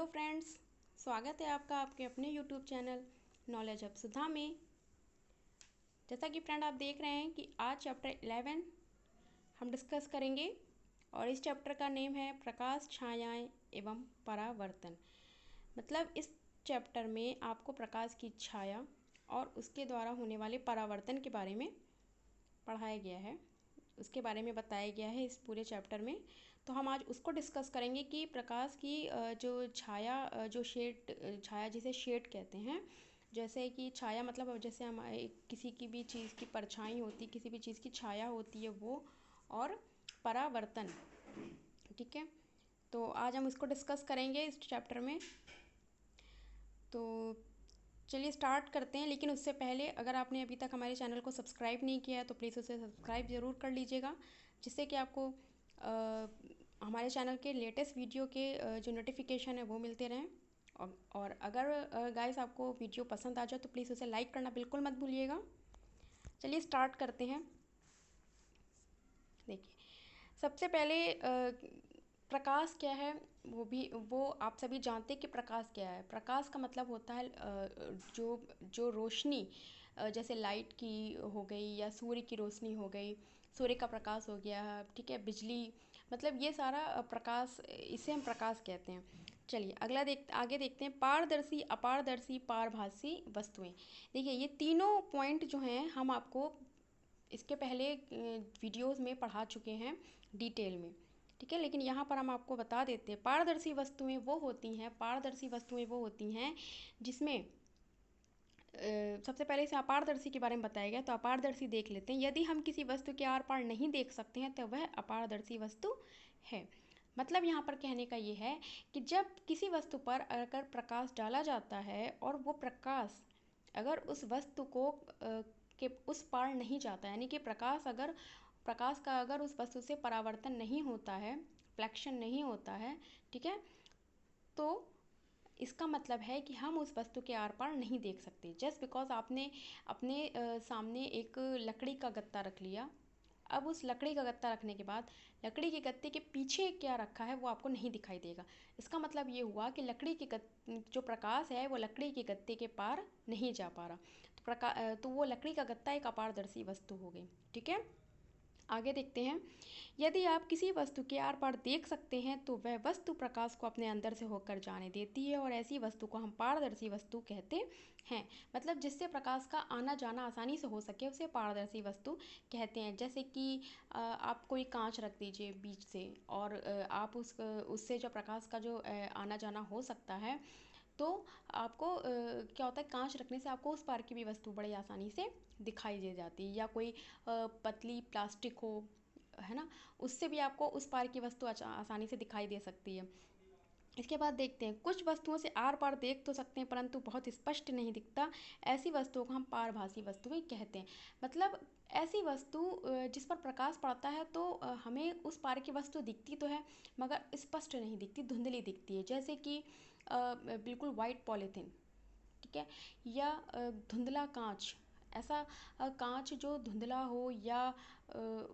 Hello friends, स्वागत है आपका आपके अपने यूट्यूब चैनल नॉलेज हब सुधा में। जैसा कि फ्रेंड आप देख रहे हैं कि आज चैप्टर 11 हम डिस्कस करेंगे और इस चैप्टर का नेम है प्रकाश, छायाएं एवं परावर्तन। मतलब इस चैप्टर में आपको प्रकाश की छाया और उसके द्वारा होने वाले परावर्तन के बारे में पढ़ाया गया है, उसके बारे में बताया गया है इस पूरे चैप्टर में। तो हम आज उसको डिस्कस करेंगे कि प्रकाश की जो छाया, जो शेड, छाया जिसे शेड कहते हैं। जैसे कि छाया मतलब अब जैसे हमारे किसी की भी चीज़ की परछाई होती, किसी भी चीज़ की छाया होती है वो, और परावर्तन। ठीक है, तो आज हम इसको डिस्कस करेंगे इस चैप्टर में। तो चलिए स्टार्ट करते हैं, लेकिन उससे पहले अगर आपने अभी तक हमारे चैनल को सब्सक्राइब नहीं किया है तो प्लीज़ उसे सब्सक्राइब ज़रूर कर लीजिएगा, जिससे कि आपको हमारे चैनल के लेटेस्ट वीडियो के जो नोटिफिकेशन है वो मिलते रहें। और अगर गाइस आपको वीडियो पसंद आ जाए तो प्लीज़ उसे लाइक करना बिल्कुल मत भूलिएगा। चलिए स्टार्ट करते हैं। देखिए, सबसे पहले प्रकाश क्या है वो आप सभी जानते हैं कि प्रकाश क्या है। प्रकाश का मतलब होता है जो रोशनी, जैसे लाइट की हो गई या सूर्य की रोशनी हो गई, सूर्य का प्रकाश हो गया, ठीक है, बिजली, मतलब ये सारा प्रकाश, इसे हम प्रकाश कहते हैं। चलिए आगे देखते हैं पारदर्शी, अपारदर्शी, पारभासी वस्तुएं। देखिए ये तीनों पॉइंट जो हैं हम आपको इसके पहले वीडियोस में पढ़ा चुके हैं डिटेल में, ठीक है, लेकिन यहाँ पर हम आपको बता देते हैं। पारदर्शी वस्तुएं वो होती हैं जिसमें सबसे पहले इसे अपारदर्शी के बारे में बताया गया, तो अपारदर्शी देख लेते हैं। यदि हम किसी वस्तु के आर पार नहीं देख सकते हैं तो वह अपारदर्शी वस्तु है। मतलब यहाँ पर कहने का ये है कि जब किसी वस्तु पर अगर प्रकाश डाला जाता है और वो प्रकाश अगर उस वस्तु को के उस पार नहीं जाता, यानी कि प्रकाश का अगर उस वस्तु से परावर्तन नहीं होता है, फ्लैक्शन नहीं होता है, ठीक है, तो इसका मतलब है कि हम उस वस्तु के आर पार नहीं देख सकते। जस्ट बिकॉज आपने अपने सामने एक लकड़ी का गत्ता रख लिया, अब उस लकड़ी का गत्ता रखने के बाद लकड़ी के गत्ते के पीछे क्या रखा है वो आपको नहीं दिखाई देगा। इसका मतलब ये हुआ कि जो प्रकाश है वो लकड़ी के गत्ते के पार नहीं जा पा रहा, तो वो लकड़ी का गत्ता एक अपारदर्शी वस्तु हो गई। ठीक है, आगे देखते हैं। यदि आप किसी वस्तु के आर पार देख सकते हैं तो वह वस्तु प्रकाश को अपने अंदर से होकर जाने देती है और ऐसी वस्तु को हम पारदर्शी वस्तु कहते हैं। मतलब जिससे प्रकाश का आना जाना आसानी से हो सके उसे पारदर्शी वस्तु कहते हैं। जैसे कि आप कोई कांच रख दीजिए बीच से, और आप उससे जो प्रकाश का जो आना जाना हो सकता है, तो आपको क्या होता है, कांच रखने से आपको उस पार की भी वस्तु बड़ी आसानी से दिखाई दे जाती है। या कोई पतली प्लास्टिक हो, है ना, उससे भी आपको उस पार की वस्तु आसानी से दिखाई दे सकती है। इसके बाद देखते हैं, कुछ वस्तुओं से आर पार देख तो सकते हैं परंतु बहुत स्पष्ट नहीं दिखता, ऐसी वस्तुओं को हम पारभासी वस्तुएं कहते हैं। मतलब ऐसी वस्तु जिस पर प्रकाश पड़ता है तो हमें उस पार की वस्तु दिखती तो है मगर स्पष्ट नहीं दिखती, धुंधली दिखती है। जैसे कि बिल्कुल वाइट पॉलीथीन, ठीक है, या धुंधला कांच। ऐसा कांच जो धुंधला हो या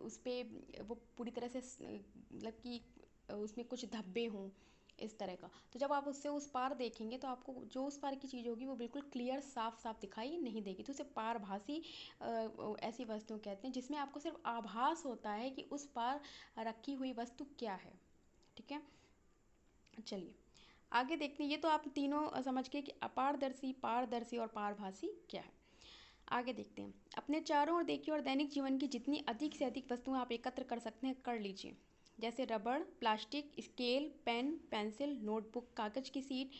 उस पर वो पूरी तरह से मतलब कि उसमें कुछ धब्बे हों, इस तरह का, तो जब आप उससे उस पार देखेंगे तो आपको जो उस पार की चीज़ होगी वो बिल्कुल क्लियर साफ साफ दिखाई नहीं देगी। तो उसे पारभासी ऐसी वस्तु कहते हैं जिसमें आपको सिर्फ आभास होता है कि उस पार रखी हुई वस्तु क्या है। ठीक है, चलिए आगे देखते हैं। ये तो आप तीनों समझ गए कि अपारदर्शी, पारदर्शी और पारभासी क्या है। आगे देखते हैं। अपने चारों ओर देखिए और दैनिक जीवन की जितनी अधिक से अधिक वस्तुएं आप एकत्र कर सकते हैं कर लीजिए। जैसे रबड़, plastic, scale, pen, pencil, notebook, कागज़ की सीट,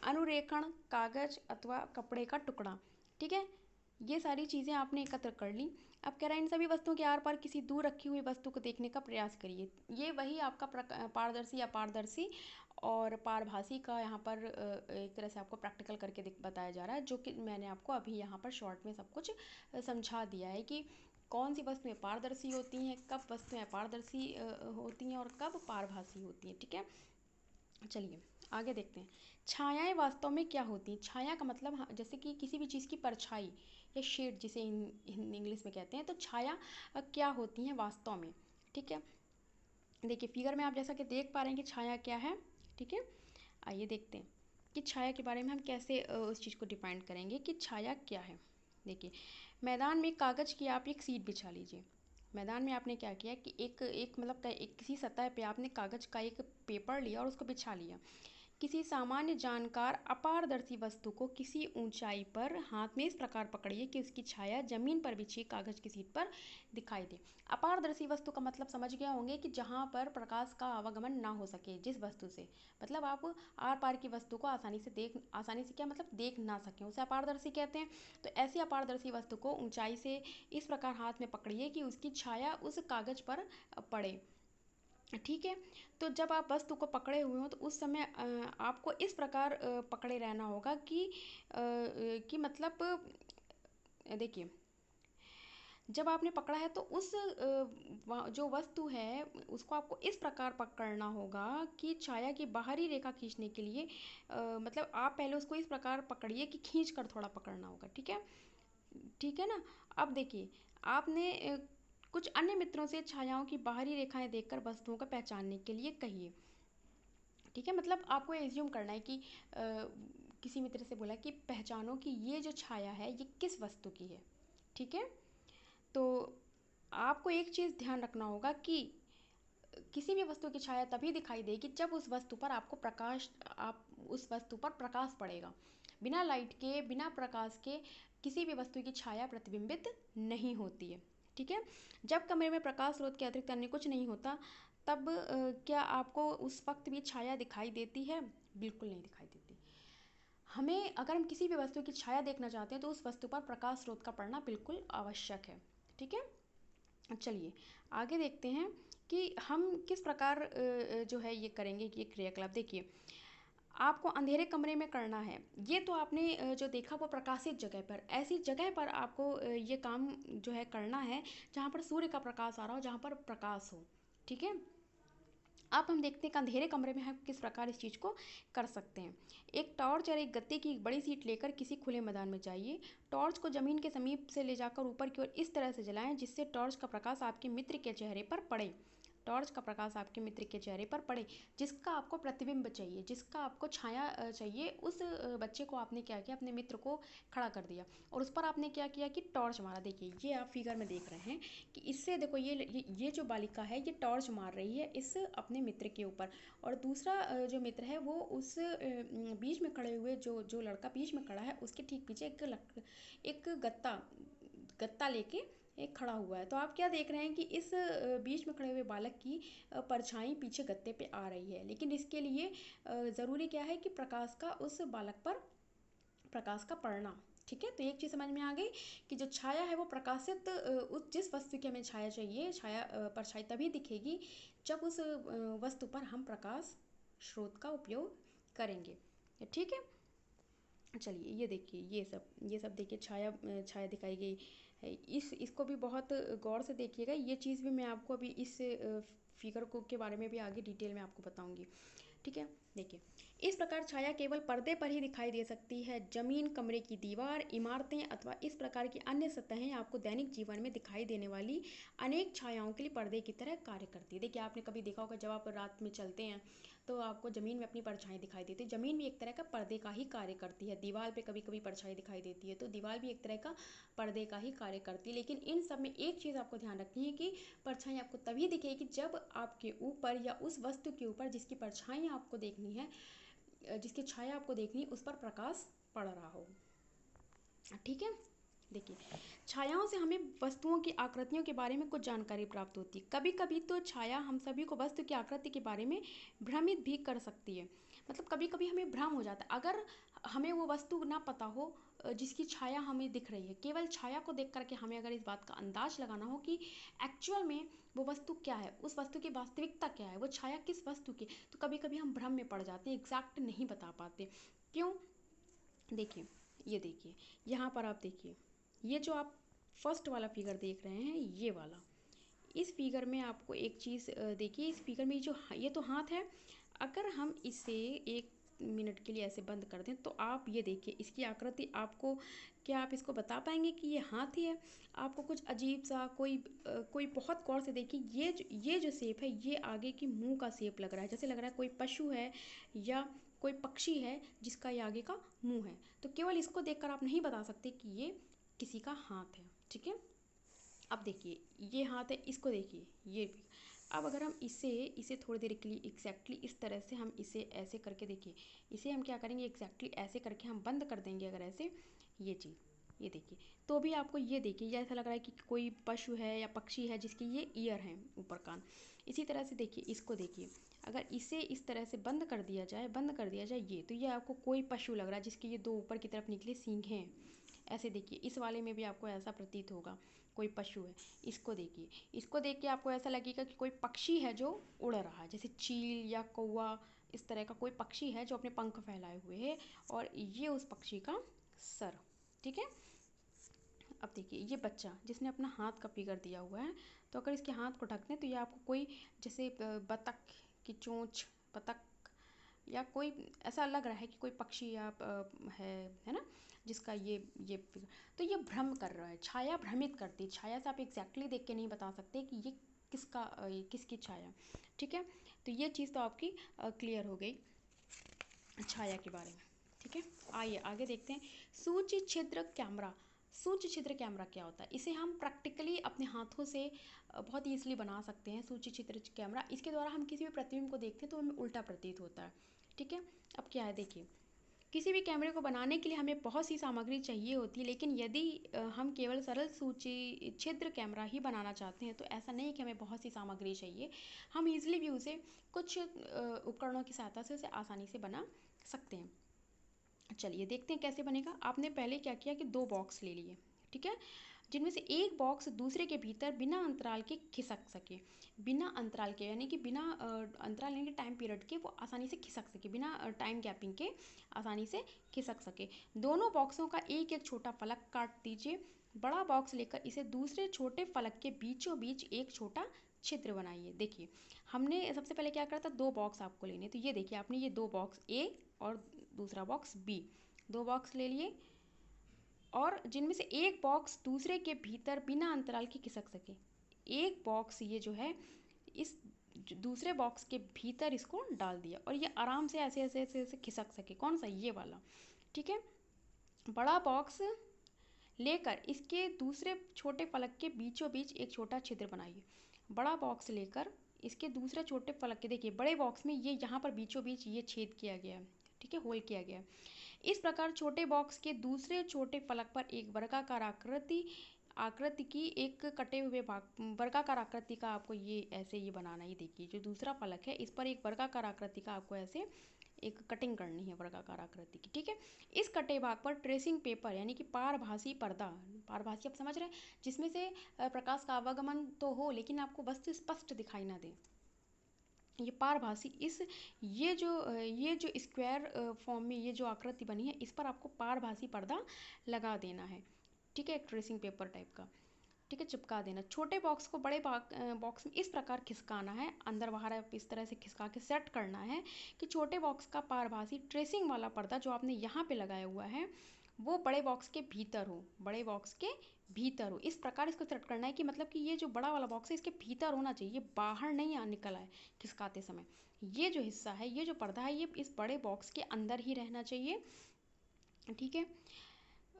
अनुरेखण कागज़ अथवा कपड़े का टुकड़ा। ठीक है, ये सारी चीज़ें आपने एकत्र कर ली। अब कह रहा है इन सभी वस्तुओं के आर पार किसी दूर रखी हुई वस्तु को देखने का प्रयास करिए। ये वही आपका पारदर्शी, अपारदर्शी और पारभासी का यहाँ पर एक तरह से आपको प्रैक्टिकल करके बताया जा रहा है, जो कि मैंने आपको अभी यहाँ पर शॉर्ट में सब कुछ समझा दिया है कि कौन सी वस्तुएं पारदर्शी होती हैं, कब वस्तुएं अपारदर्शी होती हैं और कब पारभासी होती हैं। ठीक है, चलिए आगे देखते हैं। छायाएं वास्तव में क्या होती हैं। छाया का मतलब जैसे कि किसी भी चीज़ की परछाई या शेड जिसे इंग्लिश में कहते हैं, तो छाया क्या होती हैं वास्तव में। ठीक है, देखिए फिगर में आप जैसा कि देख पा रहे हैं कि छाया क्या है। ठीक है, आइए देखते हैं कि छाया के बारे में हम कैसे उस चीज़ को डिफाइन करेंगे कि छाया क्या है। देखिए, मैदान में कागज़ की आप एक सीट बिछा लीजिए। मैदान में आपने क्या किया कि एक एक मतलब एक किसी सतह पे आपने कागज़ का एक पेपर लिया और उसको बिछा लिया। किसी सामान्य जानकार अपारदर्शी वस्तु को किसी ऊंचाई पर हाथ में इस प्रकार पकड़िए कि उसकी छाया जमीन पर बिछी कागज की सीट पर दिखाई दे। अपारदर्शी वस्तु का मतलब समझ गया होंगे कि जहाँ पर प्रकाश का आवागमन ना हो सके, जिस वस्तु से मतलब आप आर पार की वस्तु को आसानी से क्या मतलब देख ना सकें, उसे अपारदर्शी कहते हैं। तो ऐसी अपारदर्शी वस्तु को ऊंचाई से इस प्रकार हाथ में पकड़िए कि उसकी छाया उस कागज पर पड़े। ठीक है। तो जब आप वस्तु को पकड़े हुए हो तो उस समय आपको इस प्रकार पकड़े रहना होगा कि मतलब देखिए, जब आपने पकड़ा है तो उस जो वस्तु है उसको आपको इस प्रकार पकड़ना होगा कि छाया की बाहरी रेखा खींचने के लिए मतलब आप पहले उसको इस प्रकार पकड़िए कि खींच कर थोड़ा पकड़ना होगा। ठीक है, ठीक है ना। अब देखिए, आपने कुछ अन्य मित्रों से छायाओं की बाहरी रेखाएं देखकर वस्तुओं को पहचानने के लिए कहिए। ठीक है, मतलब आपको एज्यूम करना है कि किसी मित्र से बोला कि पहचानो कि ये जो छाया है ये किस वस्तु की है। ठीक है, तो आपको एक चीज़ ध्यान रखना होगा कि किसी भी वस्तु की छाया तभी दिखाई देगी जब उस वस्तु पर आपको प्रकाश आप उस वस्तु पर प्रकाश पड़ेगा। बिना लाइट के, बिना प्रकाश के किसी भी वस्तु की छाया प्रतिबिंबित नहीं होती है। ठीक है, जब कमरे में प्रकाश स्रोत के अतिरिक्त अन्य कुछ नहीं होता तब क्या आपको उस वक्त भी छाया दिखाई देती है? बिल्कुल नहीं दिखाई देती। हमें अगर हम किसी भी वस्तु की छाया देखना चाहते हैं तो उस वस्तु पर प्रकाश स्रोत का पड़ना बिल्कुल आवश्यक है। ठीक है, चलिए आगे देखते हैं कि हम किस प्रकार जो है ये करेंगे कि ये क्रियाकलाप। देखिए, आपको अंधेरे कमरे में करना है। ये तो आपने जो देखा वो प्रकाशित जगह पर, ऐसी जगह पर आपको ये काम जो है करना है जहाँ पर सूर्य का प्रकाश आ रहा हो, जहाँ पर प्रकाश हो। ठीक है, अब हम देखते हैं कि अंधेरे कमरे में हम किस प्रकार इस चीज़ को कर सकते हैं। एक टॉर्च और एक गत्ते की एक बड़ी सीट लेकर किसी खुले मैदान में जाइए। टॉर्च को ज़मीन के समीप से ले जाकर ऊपर की ओर इस तरह से जलाएं जिससे टॉर्च का प्रकाश आपके मित्र के चेहरे पर पड़े। टॉर्च का प्रकाश आपके मित्र के चेहरे पर पड़े। जिसका आपको प्रतिबिंब चाहिए, जिसका आपको छाया चाहिए, उस बच्चे को आपने क्या किया, अपने मित्र को खड़ा कर दिया और उस पर आपने क्या किया कि टॉर्च मारा। देखिए, ये आप फिगर में देख रहे हैं कि इससे देखो ये जो बालिका है ये टॉर्च मार रही है इस अपने मित्र के ऊपर, और दूसरा जो मित्र है वो उस बीच में खड़े हुए जो जो लड़का बीच में खड़ा है उसके ठीक पीछे एक गत्ता गत्ता लेके एक खड़ा हुआ है। तो आप क्या देख रहे हैं कि इस बीच में खड़े हुए बालक की परछाई पीछे गत्ते पे आ रही है, लेकिन इसके लिए ज़रूरी क्या है कि प्रकाश का उस बालक पर प्रकाश का पड़ना। ठीक है, तो एक चीज़ समझ में आ गई कि जो छाया है वो प्रकाशित उस जिस वस्तु की हमें छाया चाहिए, छाया परछाई तभी दिखेगी जब उस वस्तु पर हम प्रकाश स्रोत का उपयोग करेंगे। ठीक है, चलिए ये देखिए, ये सब देखिए, छाया दिखाई गई है। इसको भी बहुत गौर से देखिएगा। ये चीज़ भी मैं आपको अभी इस फिगर को के बारे में भी आगे डिटेल में आपको बताऊंगी। ठीक है, देखिए, इस प्रकार छाया केवल पर्दे पर ही दिखाई दे सकती है। जमीन, कमरे की दीवार, इमारतें अथवा इस प्रकार की अन्य सतहें आपको दैनिक जीवन में दिखाई देने वाली अनेक छायाओं के लिए पर्दे की तरह कार्य करती है। देखिए, आपने कभी देखा होगा जब आप रात में चलते हैं तो आपको ज़मीन में अपनी परछाई दिखाई देती है। ज़मीन भी एक तरह का पर्दे का ही कार्य करती है। दीवार पे कभी कभी परछाई दिखाई देती है तो दीवार भी एक तरह का पर्दे का ही कार्य करती है। लेकिन इन सब में एक चीज़ आपको ध्यान रखनी है कि परछाई आपको तभी दिखेगी जब आपके ऊपर या उस वस्तु के ऊपर जिसकी परछाई आपको देखनी है, जिसकी छाया आपको देखनी है, उस पर प्रकाश पड़ रहा हो। ठीक है, देखिए, छायाओं से हमें वस्तुओं की आकृतियों के बारे में कुछ जानकारी प्राप्त होती है। कभी कभी तो छाया हम सभी को वस्तु की आकृति के बारे में भ्रमित भी कर सकती है। मतलब कभी कभी हमें भ्रम हो जाता है अगर हमें वो वस्तु ना पता हो जिसकी छाया हमें दिख रही है। केवल छाया को देख करके हमें अगर इस बात का अंदाज लगाना हो कि एक्चुअल में वो वस्तु क्या है, उस वस्तु की वास्तविकता क्या है, वो छाया किस वस्तु की, तो कभी कभी हम भ्रम में पड़ जाते हैं, एग्जैक्ट नहीं बता पाते। क्यों? देखिए, ये देखिए, यहाँ पर आप देखिए, ये जो आप फर्स्ट वाला फिगर देख रहे हैं, ये वाला, इस फिगर में आपको एक चीज़ देखिए, इस फिगर में ये तो हाथ है। अगर हम इसे 1 मिनट के लिए ऐसे बंद कर दें तो आप ये देखिए इसकी आकृति आपको, क्या आप इसको बता पाएंगे कि ये हाथ ही है? आपको कुछ अजीब सा कोई बहुत गौर से देखिए, ये जो शेप है ये आगे की मुंह का शेप लग रहा है, जैसे लग रहा है कोई पशु है या कोई पक्षी है जिसका ये आगे का मुंह है, तो केवल इसको देखकर आप नहीं बता सकते कि ये किसी का हाथ है। ठीक है, अब देखिए ये हाथ है, इसको देखिए ये भी। अब अगर हम इसे इसे थोड़ी देर के लिए एग्जैक्टली इस तरह से हम इसे ऐसे करके देखिए, इसे हम क्या करेंगे एग्जैक्टली ऐसे करके हम बंद कर देंगे अगर ऐसे, ये चीज़ ये देखिए, तो भी आपको ये देखिए ये ऐसा लग रहा है कि कोई पशु है या पक्षी है जिसकी ये ईयर हैं, ऊपर कान। इसी तरह से देखिए इसको देखिए, अगर इसे इस तरह से बंद कर दिया जाए, बंद कर दिया जाए ये, तो ये आपको कोई पशु लग रहा है जिसके ये दो ऊपर की तरफ निकले सींग हैं। ऐसे देखिए इस वाले में भी आपको ऐसा प्रतीत होगा, कोई पशु है। इसको देखिए, इसको देख के आपको ऐसा लगेगा कि कोई पक्षी है जो उड़ रहा है, जैसे चील या कौवा, इस तरह का कोई पक्षी है जो अपने पंख फैलाए हुए है, और ये उस पक्षी का सर। ठीक है, अब देखिए ये बच्चा जिसने अपना हाथ कपी कर दिया हुआ है, तो अगर इसके हाथ को ढक दें तो ये आपको कोई जैसे बतख की चोंच, बतख या कोई ऐसा लग रहा है कि कोई पक्षी या है ना, जिसका ये तो ये भ्रम कर रहा है, छाया भ्रमित करती है। छाया से आप एग्जैक्टली देख के नहीं बता सकते कि ये किसका किसकी छाया। ठीक है, तो ये चीज़ तो आपकी क्लियर हो गई छाया के बारे में। ठीक है, आइए आगे देखते हैं। सूक्ष्म छिद्र कैमरा। सूक्ष्म छिद्र कैमरा क्या होता है? इसे हम प्रैक्टिकली अपने हाथों से बहुत ईजिली बना सकते हैं। सूक्ष्म छिद्र कैमरा, इसके द्वारा हम किसी भी प्रतिबिंब को देखते हैं तो हमें उल्टा प्रतीत होता है। ठीक है, अब क्या है देखिए, किसी भी कैमरे को बनाने के लिए हमें बहुत सी सामग्री चाहिए होती है, लेकिन यदि हम केवल सरल सूची छिद्र कैमरा ही बनाना चाहते हैं तो ऐसा नहीं कि हमें बहुत सी सामग्री चाहिए, हम इजीली भी उसे कुछ उपकरणों की सहायता से उसे आसानी से बना सकते हैं। चलिए देखते हैं कैसे बनेगा। आपने पहले क्या किया कि दो बॉक्स ले लिए, ठीक है, जिनमें से एक बॉक्स दूसरे के भीतर बिना अंतराल के खिसक सके, बिना अंतराल के यानी कि बिना अंतराल यानी कि टाइम पीरियड के वो आसानी से खिसक सके, बिना टाइम गैपिंग के आसानी से खिसक सके। दोनों बॉक्सों का एक एक छोटा फलक काट दीजिए। बड़ा बॉक्स लेकर इसे दूसरे छोटे फलक के बीचों बीच एक छोटा छिद्र बनाइए। देखिए हमने सबसे पहले क्या करा था, दो बॉक्स आपको लेने, तो ये देखिए आपने ये दो बॉक्स ए और दूसरा बॉक्स बी, दो बॉक्स ले लिए, और जिनमें से एक बॉक्स दूसरे के भीतर बिना अंतराल के खिसक सके। एक बॉक्स ये जो है इस दूसरे बॉक्स के भीतर इसको डाल दिया और ये आराम से ऐसे ऐसे ऐसे ऐसे खिसक सके। कौन सा? ये वाला। ठीक है, बड़ा बॉक्स लेकर इसके दूसरे छोटे फलक के बीचों बीच एक छोटा छिद्र बनाइए। बड़ा बॉक्स लेकर इसके दूसरे छोटे फलक के, देखिए बड़े बॉक्स में ये यहाँ पर बीचों बीच ये छेद किया गया है, ठीक है, होल किया गया है। इस प्रकार छोटे बॉक्स के दूसरे छोटे फलक पर एक वर्गाकार आकृति की एक कटे हुए भाग, वर्गाकार आकृति का आपको ये ऐसे ये बनाना ही। देखिए जो दूसरा फलक है इस पर एक वर्गाकार आकृति का आपको ऐसे एक कटिंग करनी है वर्गाकार आकृति की। ठीक है, इस कटे भाग पर ट्रेसिंग पेपर यानी कि पारभासी पर्दा, पारभासी आप समझ रहे हैं, जिसमें से प्रकाश का आवागमन तो हो लेकिन आपको वस्तु स्पष्ट दिखाई ना दे, ये पारभासी, इस ये जो स्क्वायर फॉर्म में ये जो आकृति बनी है इस पर आपको पारभासी पर्दा लगा देना है। ठीक है, एक ट्रेसिंग पेपर टाइप का, ठीक है, चिपका देना। छोटे बॉक्स को बड़े बॉक्स में इस प्रकार खिसकाना है, अंदर बाहर आप इस तरह से खिसका के सेट करना है कि छोटे बॉक्स का पारभासी ट्रेसिंग वाला पर्दा जो आपने यहाँ पे लगाया हुआ है वो बड़े बॉक्स के भीतर हो, बड़े बॉक्स के भीतर हो। इस प्रकार इसको सेट करना है कि मतलब कि ये जो बड़ा वाला बॉक्स है इसके भीतर होना चाहिए, ये बाहर नहीं निकल आए खिसकाते समय। ये जो हिस्सा है, ये जो पर्दा है, ये इस बड़े बॉक्स के अंदर ही रहना चाहिए। ठीक है,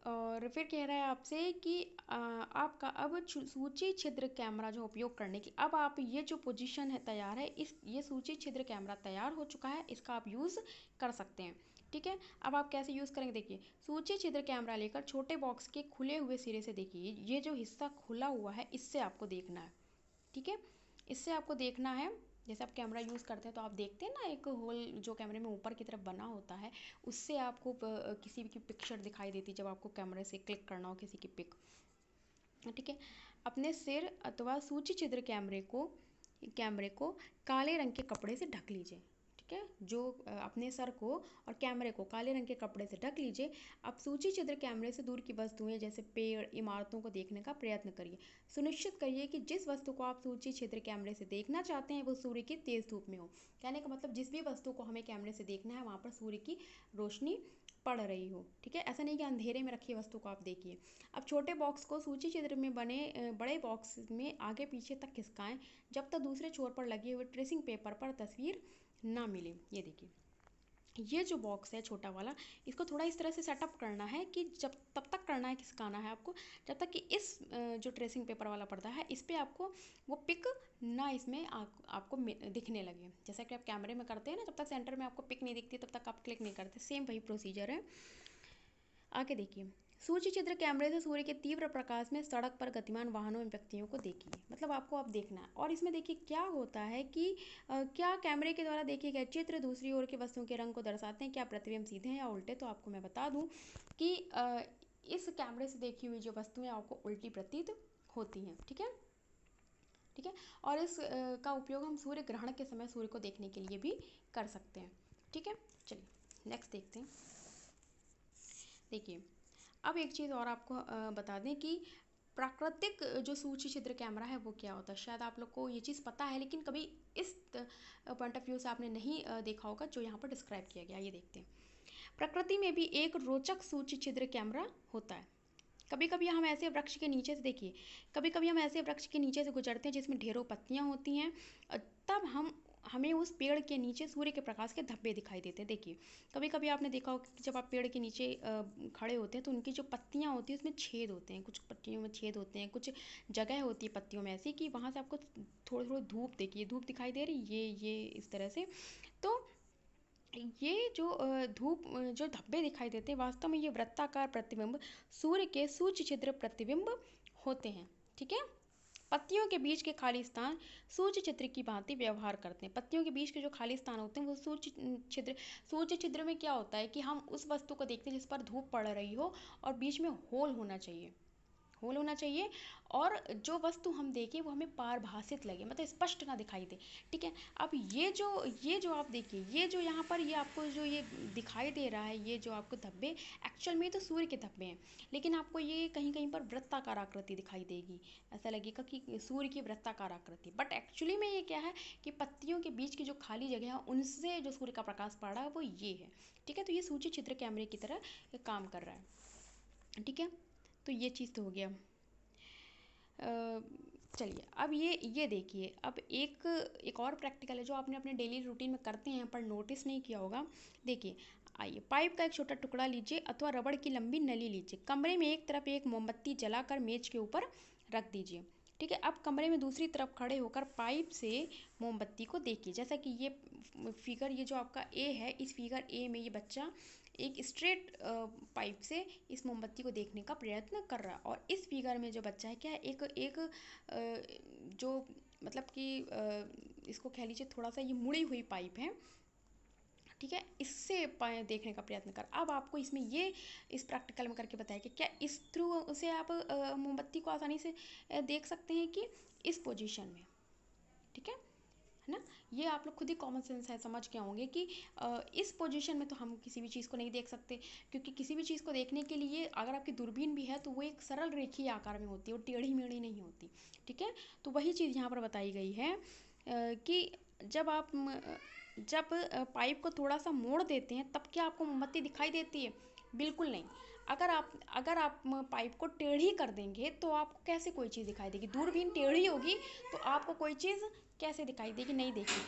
और फिर कह रहा है आपसे कि आपका अब सूची छिद्र कैमरा जो उपयोग करने की, अब आप ये जो पोजीशन है तैयार है, इस ये सूची छिद्र कैमरा तैयार हो चुका है, इसका आप यूज़ कर सकते हैं। ठीक है, अब आप कैसे यूज़ करेंगे देखिए, सूची छिद्र कैमरा लेकर छोटे बॉक्स के खुले हुए सिरे से देखिए, ये जो हिस्सा खुला हुआ है इससे आपको देखना है। ठीक है, इससे आपको देखना है, जैसे आप कैमरा यूज़ करते हैं तो आप देखते हैं ना एक होल जो कैमरे में ऊपर की तरफ बना होता है, उससे आपको किसी की पिक्चर दिखाई देती है जब आपको कैमरे से क्लिक करना हो किसी की पिक। ठीक है, अपने सिर अथवा सूची छिद्र कैमरे को काले रंग के कपड़े से ढक लीजिए। ठीक है, जो अपने सर को और कैमरे को काले रंग के कपड़े से ढक लीजिए। अब सूची छिद्र कैमरे से दूर की वस्तुएं जैसे पेड़, इमारतों को देखने का प्रयत्न करिए। सुनिश्चित करिए कि जिस वस्तु को आप सूची छिद्र कैमरे से देखना चाहते हैं वो सूर्य की तेज धूप में हो। कहने का मतलब जिस भी वस्तु को हमें कैमरे से देखना है वहाँ पर सूर्य की रोशनी पड़ रही हो। ठीक है, ऐसा नहीं कि अंधेरे में रखी वस्तु को आप देखिए। अब छोटे बॉक्स को सूची छिद्र में बने बड़े बॉक्स में आगे पीछे तक खिसकाएं जब तक दूसरे छोर पर लगे हुए ट्रेसिंग पेपर पर तस्वीर ना मिले। ये देखिए ये जो बॉक्स है छोटा वाला, इसको थोड़ा इस तरह से सेटअप करना है कि जब तब तक करना है, किसका आना है आपको, जब तक कि इस जो ट्रेसिंग पेपर वाला पर्दा है इस पर आपको वो पिक ना इसमें आपको दिखने लगे। जैसा कि आप कैमरे में करते हैं ना, जब तक सेंटर में आपको पिक नहीं दिखती तब तक आप क्लिक नहीं करते, सेम वही प्रोसीजर है। आगे देखिए, सूर्य छिद्र कैमरे से सूर्य के तीव्र प्रकाश में सड़क पर गतिमान वाहनों एवं व्यक्तियों को देखिए। मतलब आपको अब देखना है। और इसमें देखिए क्या होता है कि क्या कैमरे के द्वारा देखे गए चित्र दूसरी ओर के वस्तुओं के रंग को दर्शाते हैं, क्या प्रतिबिंब सीधे हैं या उल्टे। तो आपको मैं बता दूं कि इस कैमरे से देखी हुई जो वस्तुएं आपको उल्टी प्रतीत होती हैं। ठीक है, ठीक है। और इस का उपयोग हम सूर्य ग्रहण के समय सूर्य को देखने के लिए भी कर सकते हैं। ठीक है, चलिए नेक्स्ट देखते हैं। देखिए, अब एक चीज़ और आपको बता दें कि प्राकृतिक जो सूक्ष्म छिद्र कैमरा है वो क्या होता है। शायद आप लोग को ये चीज़ पता है, लेकिन कभी इस पॉइंट ऑफ व्यू से आपने नहीं देखा होगा जो यहाँ पर डिस्क्राइब किया गया। ये देखते हैं, प्रकृति में भी एक रोचक सूक्ष्म छिद्र कैमरा होता है। कभी कभी हम ऐसे वृक्ष के नीचे से, देखिए कभी कभी हम ऐसे वृक्ष के नीचे से गुजरते हैं जिसमें ढेरों पत्तियां होती हैं, तब हमें उस पेड़ के नीचे सूर्य के प्रकाश के धब्बे दिखाई देते हैं। देखिए कभी कभी आपने देखा होगा कि जब आप पेड़ के नीचे खड़े होते हैं तो उनकी जो पत्तियां होती हैं उसमें छेद होते हैं, कुछ पत्तियों में छेद होते हैं, कुछ जगह होती है पत्तियों में ऐसी कि वहाँ से आपको थोड़ी थोड़ी धूप, देखिए धूप दिखाई दे रही, ये इस तरह से। तो ये जो धूप जो धब्बे दिखाई देते हैं, वास्तव में ये वृत्ताकार प्रतिबिंब सूर्य के सूक्ष्म छिद्र प्रतिबिंब होते हैं। ठीक है, पत्तियों के बीच के खाली स्थान सूक्ष्म छिद्र की भांति व्यवहार करते हैं। पत्तियों के बीच के जो खाली स्थान होते हैं वो सूक्ष्म छिद्र में क्या होता है कि हम उस वस्तु को देखते हैं जिस पर धूप पड़ रही हो और बीच में होल होना चाहिए, होल होना चाहिए, और जो वस्तु हम देखें वो हमें पारभासित लगे, मतलब स्पष्ट ना दिखाई दे। ठीक है, अब ये जो आप देखिए, ये जो यहाँ पर ये आपको जो ये दिखाई दे रहा है, ये जो आपको धब्बे, एक्चुअल में तो सूर्य के धब्बे हैं, लेकिन आपको ये कहीं कहीं पर वृत्ताकार आकृति दिखाई देगी, ऐसा लगेगा कि सूर्य की वृत्ताकार आकृति, बट एक्चुअली में ये क्या है कि पत्तियों के बीच की जो खाली जगह है उनसे जो सूर्य का प्रकाश पड़ रहा है वो ये है। ठीक है, तो ये सूक्ष्म छिद्र कैमरे की तरह काम कर रहा है। ठीक है, तो ये चीज़ तो हो गया। चलिए अब ये देखिए, अब एक और प्रैक्टिकल है जो आपने अपने डेली रूटीन में करते हैं पर नोटिस नहीं किया होगा। देखिए, आइए, पाइप का एक छोटा टुकड़ा लीजिए अथवा रबड़ की लंबी नली लीजिए, कमरे में एक तरफ एक मोमबत्ती जलाकर मेज के ऊपर रख दीजिए। ठीक है, अब कमरे में दूसरी तरफ खड़े होकर पाइप से मोमबत्ती को देखिए। जैसा कि ये फिगर, ये जो आपका ए है, इस फिगर ए में ये बच्चा एक स्ट्रेट पाइप से इस मोमबत्ती को देखने का प्रयत्न कर रहा है, और इस फिगर में जो बच्चा है क्या है, एक एक जो मतलब कि इसको कह लीजिए थोड़ा सा ये मुड़ी हुई पाइप है। ठीक है, इससे देखने का प्रयत्न कर। अब आपको इसमें ये इस प्रैक्टिकल में करके बताया कि क्या इस थ्रू से आप मोमबत्ती को आसानी से देख सकते हैं कि इस पोजीशन में। ठीक है ना, ये आप लोग खुद ही कॉमन सेंस है समझ के होंगे कि इस पोजीशन में तो हम किसी भी चीज़ को नहीं देख सकते, क्योंकि किसी भी चीज़ को देखने के लिए अगर आपकी दूरबीन भी है तो वो एक सरल रेखीय आकार में होती है, वो टेढ़ी मेढ़ी नहीं होती। ठीक है, तो वही चीज़ यहाँ पर बताई गई है कि जब पाइप को थोड़ा सा मोड़ देते हैं तब क्या आपको मोमबत्ती दिखाई देती है? बिल्कुल नहीं। अगर आप पाइप को टेढ़ी कर देंगे तो आपको कैसे कोई चीज़ दिखाई देगी? दूरबीन टेढ़ी होगी तो आपको कोई चीज़ कैसे दिखाई देगी? नहीं देगी।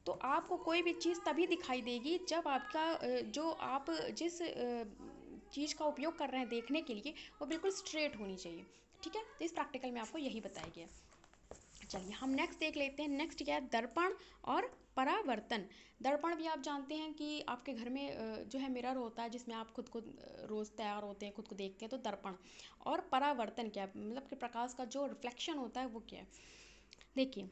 तो आपको कोई भी चीज़ तभी दिखाई देगी जब आपका जो आप जिस चीज़ का उपयोग कर रहे हैं देखने के लिए वो बिल्कुल स्ट्रेट होनी चाहिए। ठीक है, तो इस प्रैक्टिकल में आपको यही बताया गया। चलिए हम नेक्स्ट देख लेते हैं। नेक्स्ट क्या है, दर्पण और परावर्तन। दर्पण भी आप जानते हैं कि आपके घर में जो है मिरर होता है जिसमें आप खुद को रोज़ तैयार होते हैं, खुद को देखते हैं, तो दर्पण। और परावर्तन क्या है, मतलब कि प्रकाश का जो रिफ्लेक्शन होता है वो क्या है। देखिए,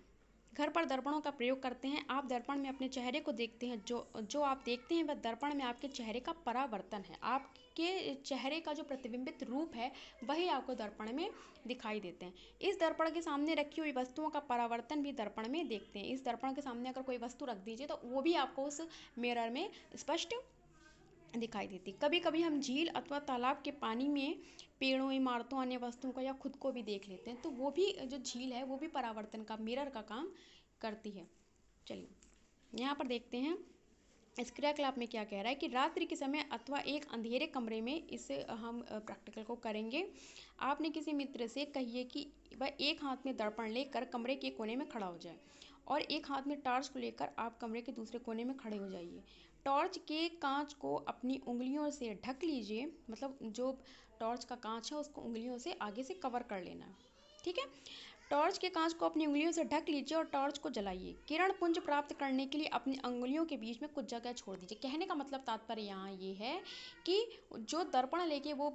घर पर दर्पणों का प्रयोग करते हैं। आप दर्पण में अपने चेहरे को देखते हैं, जो जो आप देखते हैं वह दर्पण में आपके चेहरे का परावर्तन है। आपके चेहरे का जो प्रतिबिंबित रूप है वही आपको दर्पण में दिखाई देते हैं। इस दर्पण के सामने रखी हुई वस्तुओं का परावर्तन भी दर्पण में देखते हैं। इस दर्पण के सामने अगर कोई वस्तु रख दीजिए तो वो भी आपको उस मिरर में स्पष्ट दिखाई देती। कभी कभी हम झील अथवा तालाब के पानी में पेड़ों, इमारतों, अन्य वस्तुओं का या खुद को भी देख लेते हैं, तो वो भी जो झील है वो भी परावर्तन का, मिरर का काम करती है। चलिए यहाँ पर देखते हैं इस क्रियाकलाप में क्या कह रहा है कि रात्रि के समय अथवा एक अंधेरे कमरे में इसे हम प्रैक्टिकल को करेंगे। आपने किसी मित्र से कहिए कि वह एक हाथ में दर्पण लेकर कमरे के कोने में खड़ा हो जाए और एक हाथ में टार्च को लेकर आप कमरे के दूसरे कोने में खड़े हो जाइए। टॉर्च के कांच को अपनी उंगलियों से ढक लीजिए, मतलब जो टॉर्च का कांच है उसको उंगलियों से आगे से कवर कर लेना है। ठीक है, टॉर्च के कांच को अपनी उंगलियों से ढक लीजिए और टॉर्च को जलाइए। किरण पुंज प्राप्त करने के लिए अपनी अंगुलियों के बीच में कुछ जगह छोड़ दीजिए। कहने का मतलब तात्पर्य यहाँ ये है कि जो दर्पण लेके वो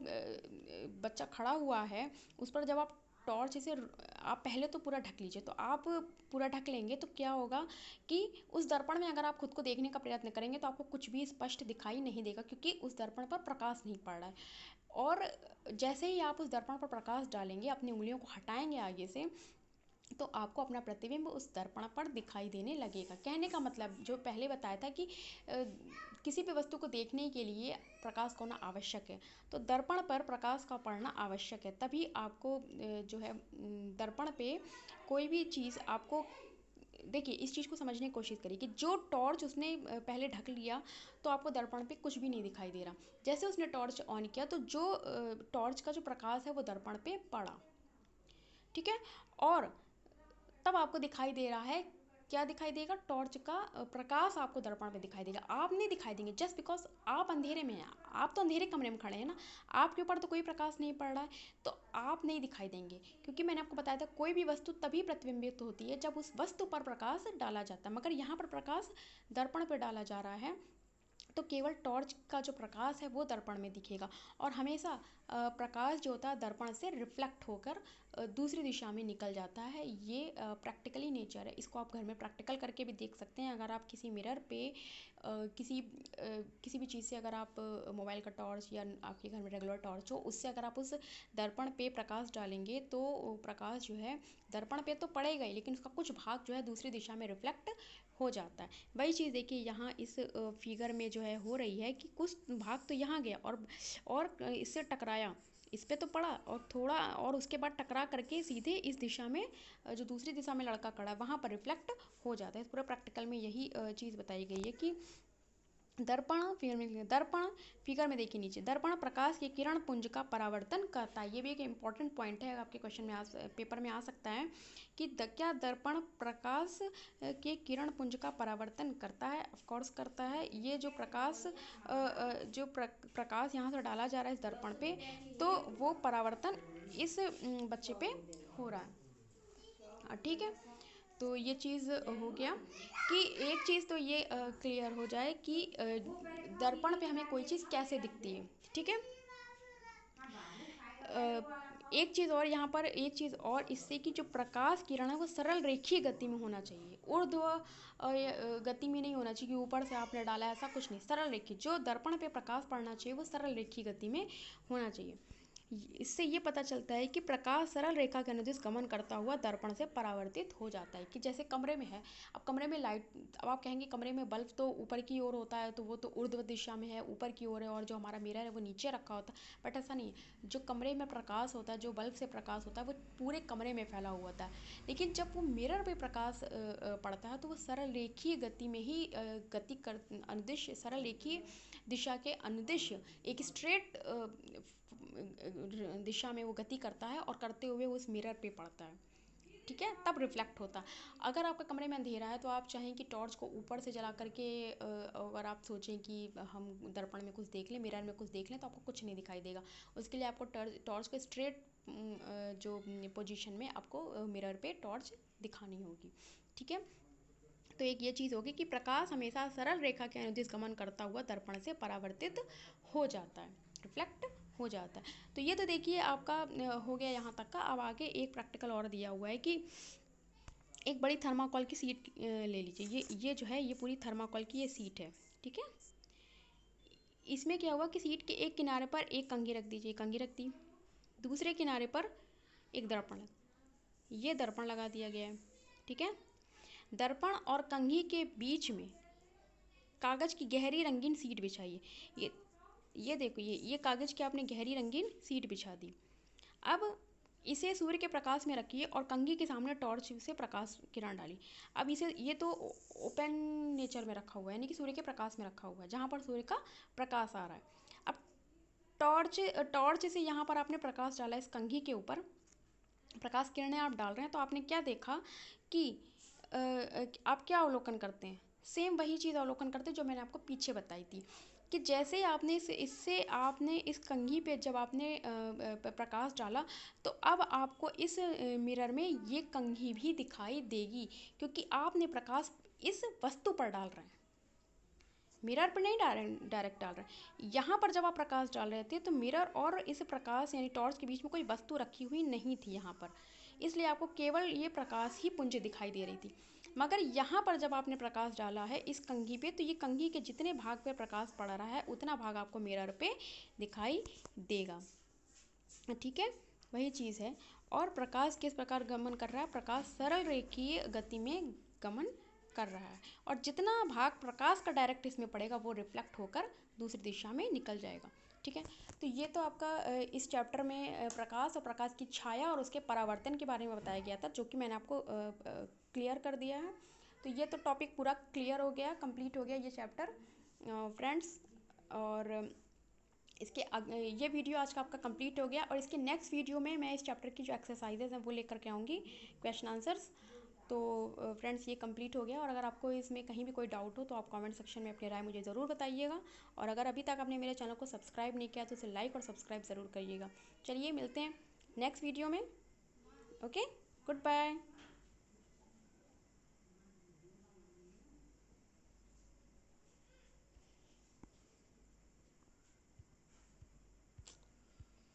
बच्चा खड़ा हुआ है, उस पर जब आप टॉर्च से आप पहले तो पूरा ढक लीजिए। तो आप पूरा ढक लेंगे तो क्या होगा कि उस दर्पण में अगर आप खुद को देखने का प्रयत्न करेंगे तो आपको कुछ भी स्पष्ट दिखाई नहीं देगा, क्योंकि उस दर्पण पर प्रकाश नहीं पड़ रहा है। और जैसे ही आप उस दर्पण पर प्रकाश डालेंगे, अपनी उंगलियों को हटाएंगे आगे से, तो आपको अपना प्रतिबिंब उस दर्पण पर दिखाई देने लगेगा। कहने का मतलब जो पहले बताया था कि किसी भी वस्तु को देखने के लिए प्रकाश का होना आवश्यक है, तो दर्पण पर प्रकाश का पड़ना आवश्यक है, तभी आपको जो है दर्पण पे कोई भी चीज़ आपको देखिए। इस चीज़ को समझने की कोशिश करिए कि जो टॉर्च उसने पहले ढक लिया तो आपको दर्पण पे कुछ भी नहीं दिखाई दे रहा। जैसे उसने टॉर्च ऑन किया तो जो टॉर्च का जो प्रकाश है वो दर्पण पे पड़ा। ठीक है, और तब आपको दिखाई दे रहा है, क्या दिखाई देगा, टॉर्च का प्रकाश आपको दर्पण में दिखाई देगा। आप नहीं दिखाई देंगे जस्ट बिकॉज आप अंधेरे में हैं। आप तो अंधेरे कमरे में खड़े हैं ना, आपके ऊपर तो कोई प्रकाश नहीं पड़ रहा है, तो आप नहीं दिखाई देंगे। क्योंकि मैंने आपको बताया था कोई भी वस्तु तभी प्रतिबिंबित होती है जब उस वस्तु पर प्रकाश डाला जाता है, मगर यहाँ पर प्रकाश दर्पण पर डाला जा रहा है, तो केवल टॉर्च का जो प्रकाश है वो दर्पण में दिखेगा। और हमेशा प्रकाश जो होता है दर्पण से रिफ्लेक्ट होकर दूसरी दिशा में निकल जाता है। ये प्रैक्टिकली नेचर है, इसको आप घर में प्रैक्टिकल करके भी देख सकते हैं। अगर आप किसी मिरर पे किसी भी चीज़ से, अगर आप मोबाइल का टॉर्च या आपके घर में रेगुलर टॉर्च हो, उससे अगर आप उस दर्पण पे प्रकाश डालेंगे तो प्रकाश जो है दर्पण पे तो पड़ेगा ही, लेकिन उसका कुछ भाग जो है दूसरी दिशा में रिफ्लेक्ट हो जाता है। वही चीज़ देखिए यहाँ इस फिगर में जो है हो रही है कि कुछ भाग तो यहाँ गया और इससे टकराया, इस पे तो पड़ा और थोड़ा, और उसके बाद टकरा करके सीधे इस दिशा में जो दूसरी दिशा में लड़का खड़ा है वहाँ पर रिफ्लेक्ट हो जाता है। इस पूरे प्रैक्टिकल में यही चीज़ बताई गई है कि दर्पण फिगर में देखिए नीचे, दर्पण प्रकाश के किरण पुंज का परावर्तन करता है। ये भी एक इम्पॉर्टेंट पॉइंट है, आपके क्वेश्चन में पेपर में आ सकता है कि क्या दर्पण प्रकाश के किरण पुंज का परावर्तन करता है। ऑफ कोर्स करता है। ये जो प्रकाश यहाँ से डाला जा रहा है इस दर्पण पे, तो वो परावर्तन इस बच्चे पे हो रहा है। ठीक है, तो ये चीज़ हो गया कि एक चीज़ तो ये क्लियर हो जाए कि दर्पण पे हमें कोई चीज़ कैसे दिखती है। ठीक है, एक चीज़ और यहाँ पर, एक चीज़ और इससे कि जो प्रकाश किरण है वो सरल रेखीय गति में होना चाहिए, ऊर्ध्व गति में नहीं होना चाहिए कि ऊपर से आपने डाला, ऐसा कुछ नहीं। सरल रेखीय, जो दर्पण पे प्रकाश पड़ना चाहिए वो सरल रेखीय गति में होना चाहिए। इससे ये पता चलता है कि प्रकाश सरल रेखा के अनुदिश गमन करता हुआ दर्पण से परावर्तित हो जाता है। कि जैसे कमरे में है, अब कमरे में लाइट, अब आप कहेंगे कमरे में बल्ब तो ऊपर की ओर होता है, तो वो तो ऊर्ध्व दिशा में है, ऊपर की ओर है, और जो हमारा मिरर है वो नीचे रखा होता है। बट ऐसा नहीं है, जो कमरे में प्रकाश होता है, जो बल्ब से प्रकाश होता है, वो पूरे कमरे में फैला हुआ होता है। लेकिन जब वो मिरर पे प्रकाश पड़ता है तो वो सरल रेखीय गति में ही गति कर अनुदिश, सरल रेखीय दिशा के अनुदिश एक स्ट्रेट दिशा में वो गति करता है, और करते हुए उस मिरर पे पड़ता है। ठीक है, तब रिफ्लेक्ट होता है। अगर आपके कमरे में अंधेरा है तो आप चाहें कि टॉर्च को ऊपर से जला करके अगर आप सोचें कि हम दर्पण में कुछ देख लें, मिरर में कुछ देख लें, तो आपको कुछ नहीं दिखाई देगा। उसके लिए आपको टॉर्च को स्ट्रेट जो पोजीशन में आपको मिरर पे टॉर्च दिखानी होगी। ठीक है, तो एक ये चीज़ होगी कि प्रकाश हमेशा सरल रेखा के अनुदिश गमन करता हुआ दर्पण से परावर्तित हो जाता है, रिफ्लेक्ट हो जाता है। तो ये तो देखिए आपका हो गया यहाँ तक का। अब आगे एक प्रैक्टिकल और दिया हुआ है कि एक बड़ी थर्माकोल की सीट ले लीजिए। ये जो है, ये पूरी थर्माकोल की ये सीट है। ठीक है, इसमें क्या हुआ कि सीट के एक किनारे पर एक कंघी रख दीजिए, कंघी रख दी। दूसरे किनारे पर एक दर्पण, ये दर्पण लगा दिया गया है। ठीक है, दर्पण और कंघी के बीच में कागज की गहरी रंगीन सीट बिछाइए। ये देखो, ये कागज की आपने गहरी रंगीन सीट बिछा दी। अब इसे सूर्य के प्रकाश में रखिए और कंघी के सामने टॉर्च से प्रकाश किरण डाली। अब इसे, ये तो ओपन नेचर में रखा हुआ है, यानी कि सूर्य के प्रकाश में रखा हुआ है, जहाँ पर सूर्य का प्रकाश आ रहा है। अब टॉर्च से यहाँ पर आपने प्रकाश डाला, इस कंघी के ऊपर प्रकाश किरणें आप डाल रहे हैं, तो आपने क्या देखा कि आप क्या अवलोकन करते हैं, सेम वही चीज़ अवलोकन करते जो मैंने आपको पीछे बताई थी कि जैसे आपने इससे आपने इस कंघी पे जब आपने प्रकाश डाला तो अब आपको इस मिरर में ये कंघी भी दिखाई देगी, क्योंकि आपने प्रकाश इस वस्तु पर डाल रहे हैं, मिरर पर नहीं डायरेक्ट डाल रहे हैं। यहाँ पर जब आप प्रकाश डाल रहे थे तो मिरर और इस प्रकाश यानी टॉर्च के बीच में कोई वस्तु रखी हुई नहीं थी यहाँ पर, इसलिए आपको केवल ये प्रकाश ही पुंज दिखाई दे रही थी। मगर यहाँ पर जब आपने प्रकाश डाला है इस कंघी पे, तो ये कंघी के जितने भाग पे प्रकाश पड़ रहा है उतना भाग आपको मिरर पे दिखाई देगा। ठीक है, वही चीज़ है। और प्रकाश किस प्रकार गमन कर रहा है? प्रकाश सरल रेखीय गति में गमन कर रहा है, और जितना भाग प्रकाश का डायरेक्ट इसमें पड़ेगा वो रिफ्लेक्ट होकर दूसरी दिशा में निकल जाएगा। ठीक है, तो ये तो आपका इस चैप्टर में प्रकाश और प्रकाश की छाया और उसके परावर्तन के बारे में बताया गया था, जो कि मैंने आपको क्लियर कर दिया है। तो ये तो टॉपिक पूरा क्लियर हो गया, कंप्लीट हो गया ये चैप्टर फ्रेंड्स। और इसके ये वीडियो आज का आपका कंप्लीट हो गया, और इसके नेक्स्ट वीडियो में मैं इस चैप्टर की जो एक्सरसाइजेज हैं वो लेकर के आऊँगी, क्वेश्चन आंसर्स। तो फ्रेंड्स ये कंप्लीट हो गया, और अगर आपको इसमें कहीं भी कोई डाउट हो तो आप कमेंट सेक्शन में अपनी राय मुझे ज़रूर बताइएगा। और अगर अभी तक आपने मेरे चैनल को सब्सक्राइब नहीं किया तो उसे लाइक और सब्सक्राइब ज़रूर करिएगा। चलिए मिलते हैं नेक्स्ट वीडियो में। Okay, good bye.